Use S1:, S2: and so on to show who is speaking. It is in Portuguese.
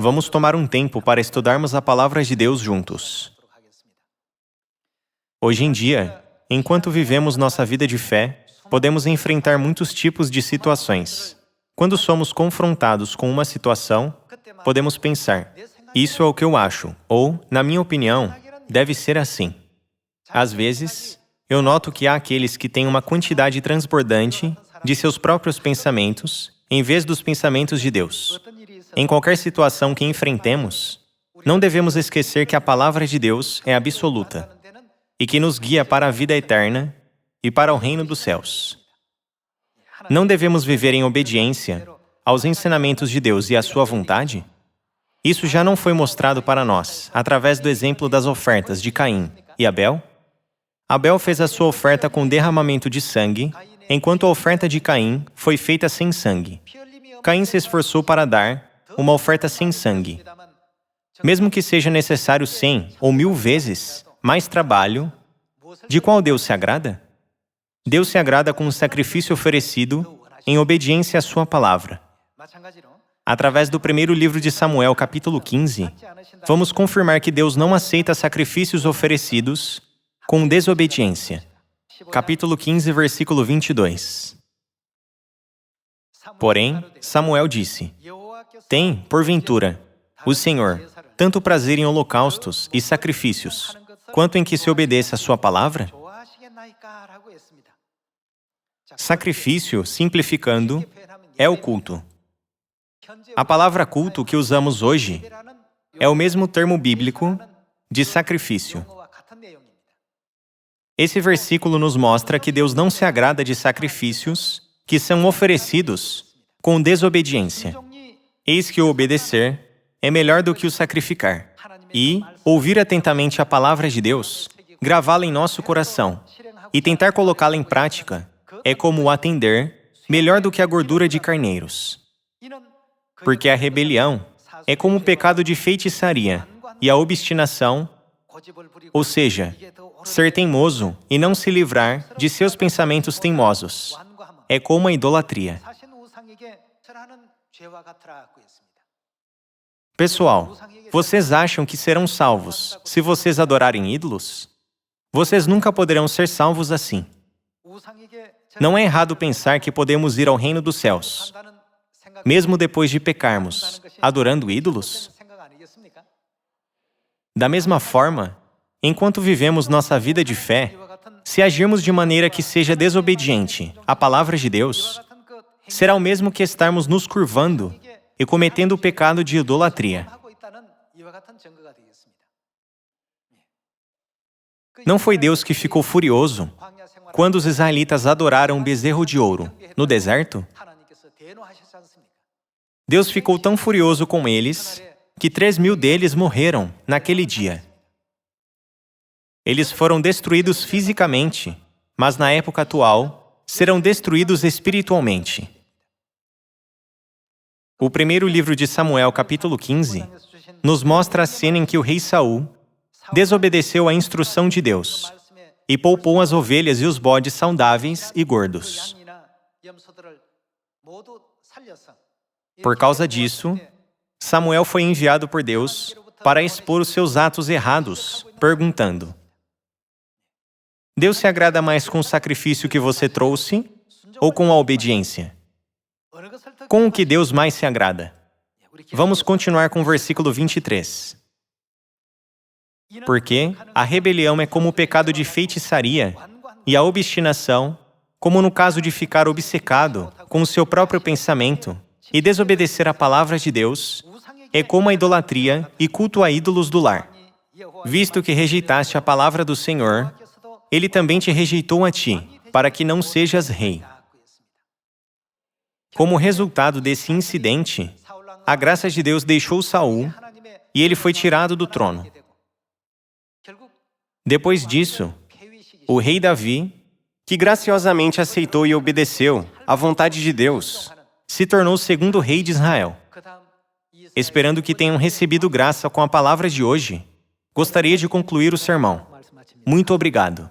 S1: vamos tomar um tempo para estudarmos a Palavra de Deus juntos. Hoje em dia, enquanto vivemos nossa vida de fé, podemos enfrentar muitos tipos de situações. Quando somos confrontados com uma situação, podemos pensar, isso é o que eu acho, ou, na minha opinião, deve ser assim. Às vezes, eu noto que há aqueles que têm uma quantidade transbordante de seus próprios pensamentos, em vez dos pensamentos de Deus. Em qualquer situação que enfrentemos, não devemos esquecer que a Palavra de Deus é absoluta e que nos guia para a vida eterna e para o reino dos céus. Não devemos viver em obediência aos ensinamentos de Deus e à sua vontade? Isso já não foi mostrado para nós, através do exemplo das ofertas de Caim e Abel? Abel fez a sua oferta com derramamento de sangue, enquanto a oferta de Caim foi feita sem sangue. Caim se esforçou para dar uma oferta sem sangue. Mesmo que seja necessário 100 ou 1000 vezes mais trabalho, de qual Deus se agrada? Deus se agrada com o sacrifício oferecido em obediência à sua palavra. Através do primeiro livro de Samuel, capítulo 15, vamos confirmar que Deus não aceita sacrifícios oferecidos com desobediência. Capítulo 15, versículo 22. Porém, Samuel disse, tem, porventura, o Senhor, tanto prazer em holocaustos e sacrifícios, quanto em que se obedeça a sua palavra? Sacrifício, simplificando, é o culto. A palavra culto que usamos hoje é o mesmo termo bíblico de sacrifício. Esse versículo nos mostra que Deus não se agrada de sacrifícios que são oferecidos com desobediência. Eis que o obedecer é melhor do que o sacrificar. E ouvir atentamente a palavra de Deus, gravá-la em nosso coração e tentar colocá-la em prática é como o atender melhor do que a gordura de carneiros. Porque a rebelião é como o pecado de feitiçaria e a obstinação, ou seja, ser teimoso e não se livrar de seus pensamentos teimosos, é como a idolatria. Pessoal, vocês acham que serão salvos se vocês adorarem ídolos? Vocês nunca poderão ser salvos assim. Não é errado pensar que podemos ir ao reino dos céus, mesmo depois de pecarmos, adorando ídolos? Da mesma forma, enquanto vivemos nossa vida de fé, se agirmos de maneira que seja desobediente à palavra de Deus, será o mesmo que estarmos nos curvando e cometendo o pecado de idolatria. Não foi Deus que ficou furioso quando os israelitas adoraram um bezerro de ouro no deserto? Deus ficou tão furioso com eles que 3.000 deles morreram naquele dia. Eles foram destruídos fisicamente, mas na época atual serão destruídos espiritualmente. O primeiro livro de Samuel, capítulo 15, nos mostra a cena em que o rei Saul desobedeceu à instrução de Deus e poupou as ovelhas e os bodes saudáveis e gordos. Por causa disso, Samuel foi enviado por Deus para expor os seus atos errados, perguntando: Deus se agrada mais com o sacrifício que você trouxe ou com a obediência? Com o que Deus mais se agrada? Vamos continuar com o versículo 23. Porque a rebelião é como o pecado de feitiçaria e a obstinação, como no caso de ficar obcecado com o seu próprio pensamento e desobedecer à palavra de Deus, é como a idolatria e culto a ídolos do lar. Visto que rejeitaste a palavra do Senhor, Ele também te rejeitou a ti, para que não sejas rei. Como resultado desse incidente, a graça de Deus deixou Saul e ele foi tirado do trono. Depois disso, o rei Davi, que graciosamente aceitou e obedeceu à vontade de Deus, se tornou o segundo rei de Israel. Esperando que tenham recebido graça com a palavra de hoje, gostaria de concluir o sermão. Muito obrigado.